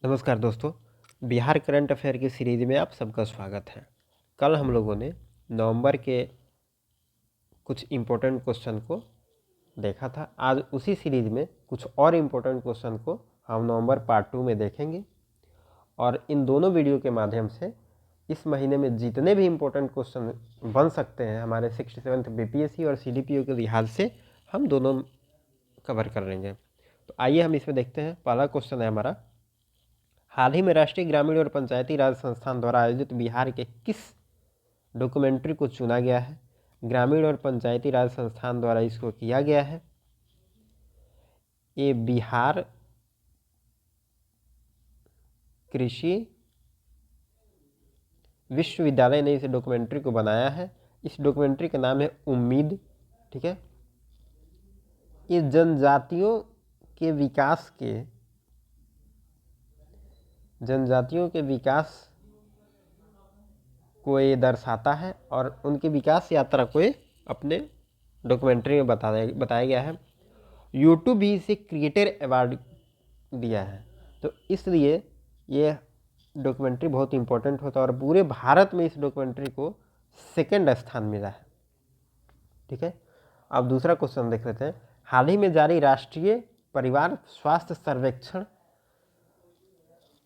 नमस्कार दोस्तों, Bihar current affair की सीरीज में आप सबका स्वागत है। कल हम लोगों ने नवंबर के कुछ इम्पोर्टेंट क्वेश्चन को देखा था। आज उसी सीरीज में कुछ और इम्पोर्टेंट क्वेश्चन को हम नवंबर पार्ट 2 में देखेंगे और इन दोनों वीडियो के माध्यम से इस महीने में जितने भी इम्पोर्टेंट क्वेश्चन बन सकते हैं हमारे 67th बीपीएससी और सीडीपीओ के लिहाज से हम दोनों कवर कर लेंगे। तो आइए हम इसमें देखते हैं। पहला क्वेश्चन है हमारा, हाल ही में राष्ट्रीय ग्रामीण और पंचायती राज संस्थान द्वारा आयोजित बिहार के किस डॉक्यूमेंट्री को चुना गया है? ग्रामीण और पंचायती राज संस्थान द्वारा इसको किया गया है। ये बिहार कृषि विश्वविद्यालय ने इस डॉक्यूमेंट्री को बनाया है। इस डॉक्यूमेंट्री का नाम है उम्मीद। ठीक है, ये जनजातियों के विकास को ये दर्शाता है और उनकी विकास यात्रा को ये अपने डॉक्यूमेंट्री में बताया गया है। यूट्यूब भी इसे क्रिएटर अवार्ड दिया है, तो इसलिए ये डॉक्यूमेंट्री बहुत इंपॉर्टेंट होता है और पूरे भारत में इस डॉक्यूमेंट्री को सेकंड स्थान मिला है। ठीक है, अब दूसरा क्वेश्चन देख लेते हैं। हाल ही में जारी राष्ट्रीय परिवार स्वास्थ्य सर्वेक्षण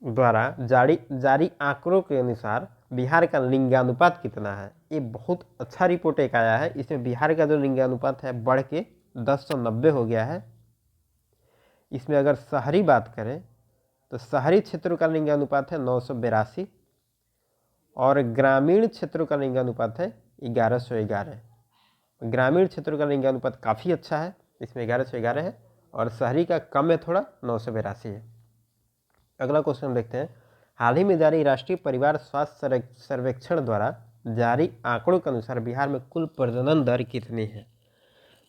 द्वारा जारी आंकड़ों के अनुसार बिहार का लिंगानुपात कितना है? ये बहुत अच्छा रिपोर्ट एक आया है। इसमें बिहार का जो लिंगानुपात है बढ़ के 1090 हो गया है। इसमें अगर शहरी बात करें तो शहरी क्षेत्रों का लिंगानुपात है 982 और ग्रामीण क्षेत्रों का लिंगानुपात है 1111। ग्रामीण क्षेत्रों का लिंगानुपात काफ़ी अच्छा है, इसमें 1111 है और शहरी का कम है थोड़ा, 982 है। अगला क्वेश्चन देखते हैं। हाल ही में जारी राष्ट्रीय परिवार स्वास्थ्य सर्वेक्षण द्वारा जारी आंकड़ों के अनुसार बिहार में कुल प्रजनन दर कितनी है?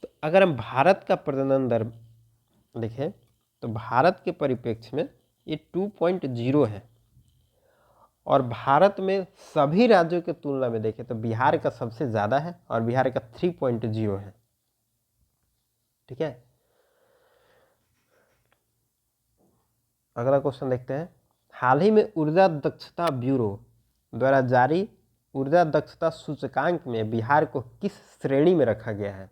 तो अगर हम भारत का प्रजनन दर देखें तो भारत के परिप्रेक्ष्य में ये 2.0 है और भारत में सभी राज्यों की तुलना में देखें तो बिहार का सबसे ज़्यादा है और बिहार का 3.0 है। ठीक है, अगला क्वेश्चन देखते हैं। हाल ही में ऊर्जा दक्षता ब्यूरो द्वारा जारी ऊर्जा दक्षता सूचकांक में बिहार को किस श्रेणी में रखा गया है?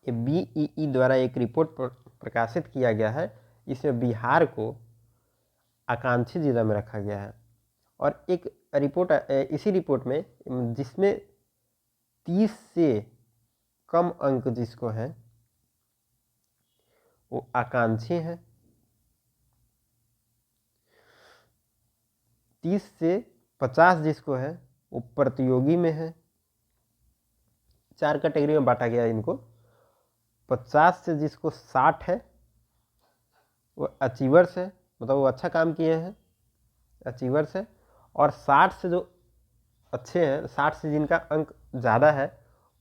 ये बीईई द्वारा एक रिपोर्ट प्रकाशित किया गया है। इसमें बिहार को आकांक्षी जिला में रखा गया है और एक रिपोर्ट इसी रिपोर्ट में जिसमें 30 से कम अंक जिसको है वो आकांक्षी है, 30 से 50 जिसको है वो प्रतियोगी में है। 4 कैटेगरी में बांटा गया है इनको। 50 से जिसको 60 है वो अचीवर्स है, मतलब वो अच्छा काम किए हैं, अचीवर्स है। और 60 से जो अच्छे हैं, 60 से जिनका अंक ज़्यादा है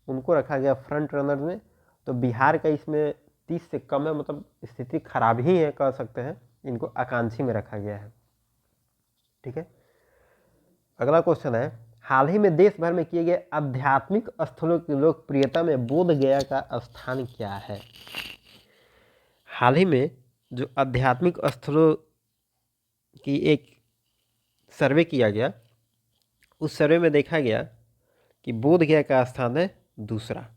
उनको रखा गया फ्रंट रनर में। तो बिहार का इसमें 30 से कम है, मतलब स्थिति खराब ही है कह सकते हैं, इनको आकांक्षी में रखा गया है। ठीक है, अगला क्वेश्चन है। हाल ही में देश भर में किए गए आध्यात्मिक स्थलों की लोकप्रियता में बोध गया का स्थान क्या है? हाल ही में जो आध्यात्मिक स्थलों की एक सर्वे किया गया, उस सर्वे में देखा गया कि बोध गया का स्थान है दूसरा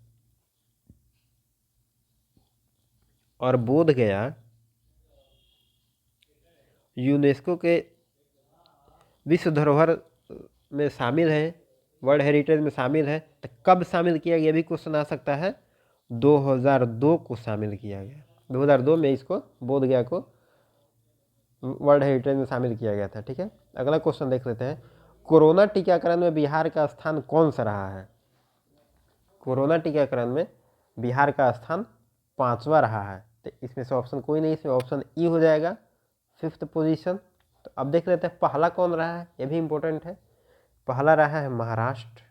और बोध गया यूनेस्को के विश्व धरोहर में शामिल है, वर्ल्ड हेरिटेज में शामिल है। तो कब शामिल किया गया भी क्वेश्चन आ सकता है। 2002 को शामिल किया गया, 2002 में इसको बोध गया को वर्ल्ड हेरिटेज में शामिल किया गया था। ठीक है, अगला क्वेश्चन देख लेते हैं। कोरोना टीकाकरण में बिहार का स्थान कौन सा रहा है? कोरोना टीकाकरण में बिहार का स्थान 5वां रहा है। तो इसमें से ऑप्शन कोई नहीं, इसमें ऑप्शन ई हो जाएगा, 5th पोजीशन। तो अब देख लेते हैं पहला कौन रहा है, ये भी इंपॉर्टेंट है। पहला रहा है महाराष्ट्र,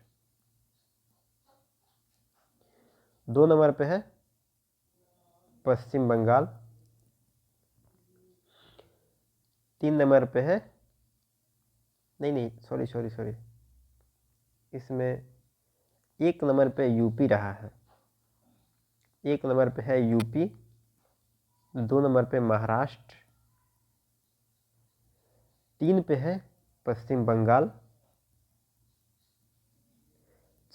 2 नंबर पे है पश्चिम बंगाल, 3 नंबर पे है नहीं सॉरी, इसमें 1 नंबर पे यूपी रहा है, 1 नंबर पे है यूपी, 2 नंबर पे महाराष्ट्र 3 पे है पश्चिम बंगाल,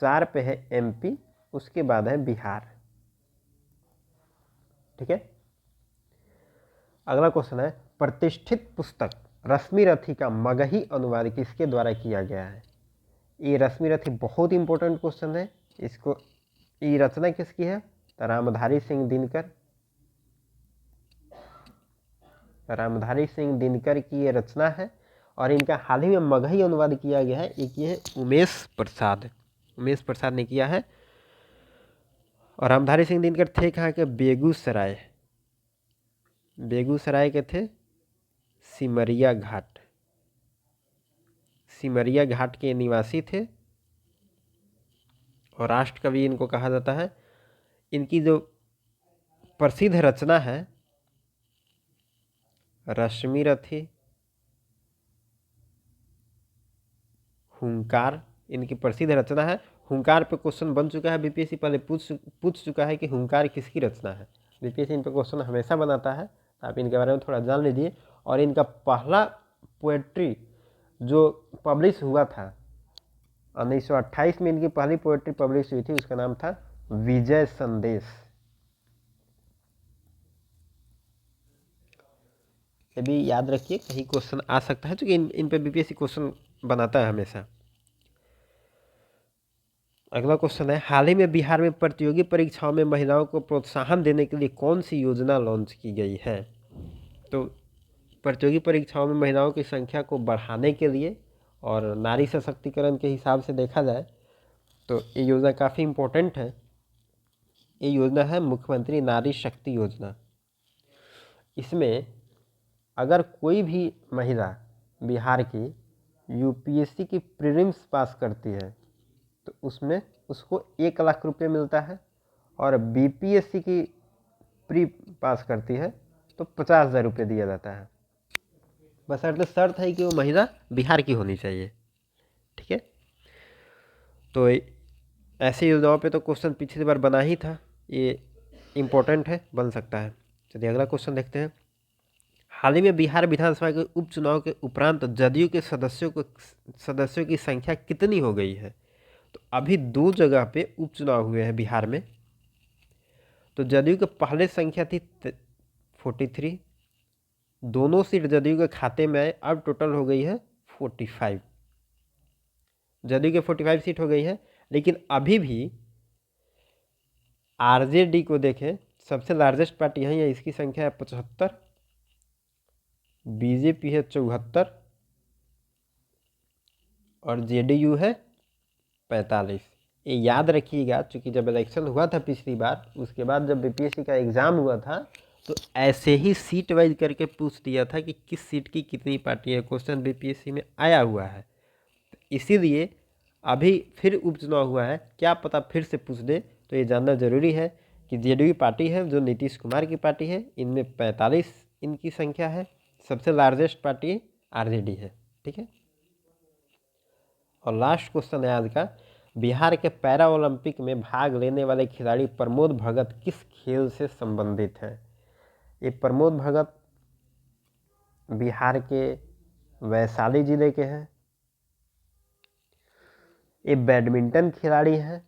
4 पे है एमपी, उसके बाद है बिहार। ठीक है। अगला क्वेश्चन है, प्रतिष्ठित पुस्तक रश्मिरथी का मगही अनुवाद किसके द्वारा किया गया है? ये रश्मिरथी बहुत इंपॉर्टेंट क्वेश्चन है। इसको ये रचना किसकी है? तो रामधारी सिंह दिनकर। रामधारी सिंह दिनकर की ये रचना है और इनका हाल ही में मगही अनुवाद किया गया है। एक ये उमेश प्रसाद, उमेश प्रसाद ने किया है। और रामधारी सिंह दिनकर थे कहाँ के? बेगूसराय, बेगूसराय के थे सिमरिया घाट, सिमरिया घाट के निवासी थे और राष्ट्रकवि इनको कहा जाता है। इनकी जो प्रसिद्ध रचना है रश्मिरथी, हुंकार, इनकी प्रसिद्ध रचना है। हुंकार पे क्वेश्चन बन चुका है, बीपीएससी पहले पूछ चुका है कि हुंकार किसकी रचना है। बीपीएससी इन पे क्वेश्चन हमेशा बनाता है, आप इनके बारे में थोड़ा जान लीजिए। और इनका पहला पोएट्री जो पब्लिश हुआ था 1928 में, इनकी पहली पोएट्री पब्लिश हुई थी, उसका नाम था विजय संदेश। ये भी याद रखिए, कहीं क्वेश्चन आ सकता है, क्योंकि इन पे बीपीएससी क्वेश्चन बनाता है हमेशा। अगला क्वेश्चन है, हाल ही में बिहार में प्रतियोगी परीक्षाओं में महिलाओं को प्रोत्साहन देने के लिए कौन सी योजना लॉन्च की गई है? तो प्रतियोगी परीक्षाओं में महिलाओं की संख्या को बढ़ाने के लिए और नारी सशक्तिकरण के हिसाब से देखा जाए तो ये योजना काफ़ी इम्पोर्टेंट है। ये योजना है मुख्यमंत्री नारी शक्ति योजना। इसमें अगर कोई भी महिला बिहार की यूपीएससी की प्रीलिम्स पास करती है तो उसमें उसको 1 लाख रुपये मिलता है, और बीपीएससी की प्री पास करती है तो 50,000 रुपये दिया जाता है। बशर्ते शर्त है कि वो महिला बिहार की होनी चाहिए। ठीक है। तो ऐसी योजनाओं पे तो क्वेश्चन पिछली बार बना ही था, ये इम्पोर्टेंट है, बन सकता है। चलिए अगला क्वेश्चन देखते हैं। हाल ही में बिहार विधानसभा के उपचुनाव के उपरांत जदयू के सदस्यों की संख्या कितनी हो गई है? तो अभी 2 जगह पे उपचुनाव हुए हैं बिहार में। तो जदयू के पहले संख्या थी 43, दोनों सीट जदयू के खाते में आए, अब टोटल हो गई है 45। जदयू के 45 सीट हो गई है, लेकिन अभी भी आरजेडी को देखें, सबसे लार्जेस्ट पार्टी है, इसकी संख्या है 75, बीजेपी है 74 और जेडीयू है 45। ये याद रखिएगा, क्योंकि जब इलेक्शन हुआ था पिछली बार, उसके बाद जब बीपीएससी का एग्ज़ाम हुआ था तो ऐसे ही सीट वाइज करके पूछ दिया था कि किस सीट की कितनी पार्टी है। क्वेश्चन बीपीएससी में आया हुआ है, इसीलिए अभी फिर उपचुनाव हुआ है, क्या पता फिर से पूछ दे। तो ये जानना जरूरी है कि जेडीयू पार्टी है जो नीतीश कुमार की पार्टी है, इनमें 45 इनकी संख्या है। सबसे लार्जेस्ट पार्टी आरजेडी है। ठीक है। और लास्ट क्वेश्चन है आज का, बिहार के पैरा ओलंपिक में भाग लेने वाले खिलाड़ी प्रमोद भगत किस खेल से संबंधित हैं? ये प्रमोद भगत बिहार के वैशाली जिले के हैं। ये बैडमिंटन खिलाड़ी हैं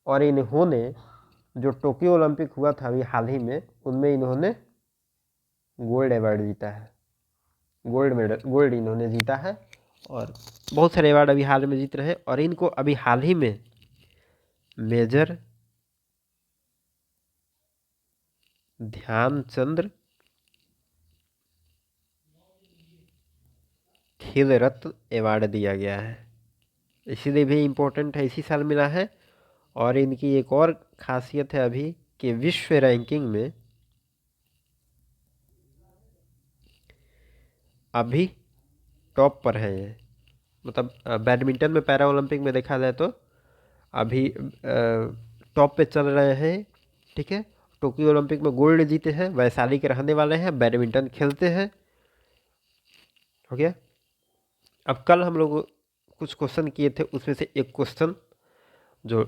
और इन्होंने जो टोक्यो ओलंपिक हुआ था अभी हाल ही में, उनमें इन्होंने गोल्ड अवार्ड जीता है, गोल्ड मेडल, गोल्ड इन्होंने जीता है। और बहुत सारे अवार्ड अभी हाल में जीत रहे हैं। और इनको अभी हाल ही में मेजर ध्यानचंद खेल रत्न अवार्ड दिया गया है, इसीलिए भी इम्पोर्टेंट है, इसी साल मिला है। और इनकी एक और खासियत है अभी कि विश्व रैंकिंग में अभी टॉप पर है ये। मतलब बैडमिंटन में पैरा ओलंपिक में देखा जाए तो अभी टॉप पे चल रहे हैं। ठीक है। टोक्यो ओलंपिक में गोल्ड जीते हैं, वैशाली के रहने वाले हैं, बैडमिंटन खेलते हैं। हो गया। अब कल हम लोग कुछ क्वेश्चन किए थे, उसमें से एक क्वेश्चन जो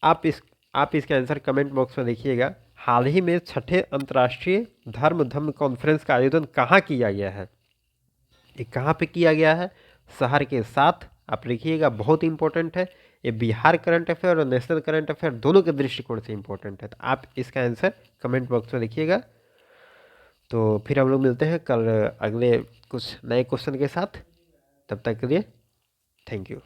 आप इसका आंसर कमेंट बॉक्स में लिखिएगा। हाल ही में 6ठे अंतर्राष्ट्रीय धर्म कॉन्फ्रेंस का आयोजन कहाँ किया गया है? ये कहाँ पे किया गया है? शहर के साथ। आप लिखिएगा, बहुत इंपॉर्टेंट है ये। बिहार करंट अफेयर और नेशनल करंट अफेयर दोनों के दृष्टिकोण से इंपॉर्टेंट है। तो आप इसका आंसर कमेंट बॉक्स में लिखिएगा। तो फिर हम लोग मिलते हैं कल अगले कुछ नए क्वेश्चन के साथ। तब तक के लिए थैंक यू।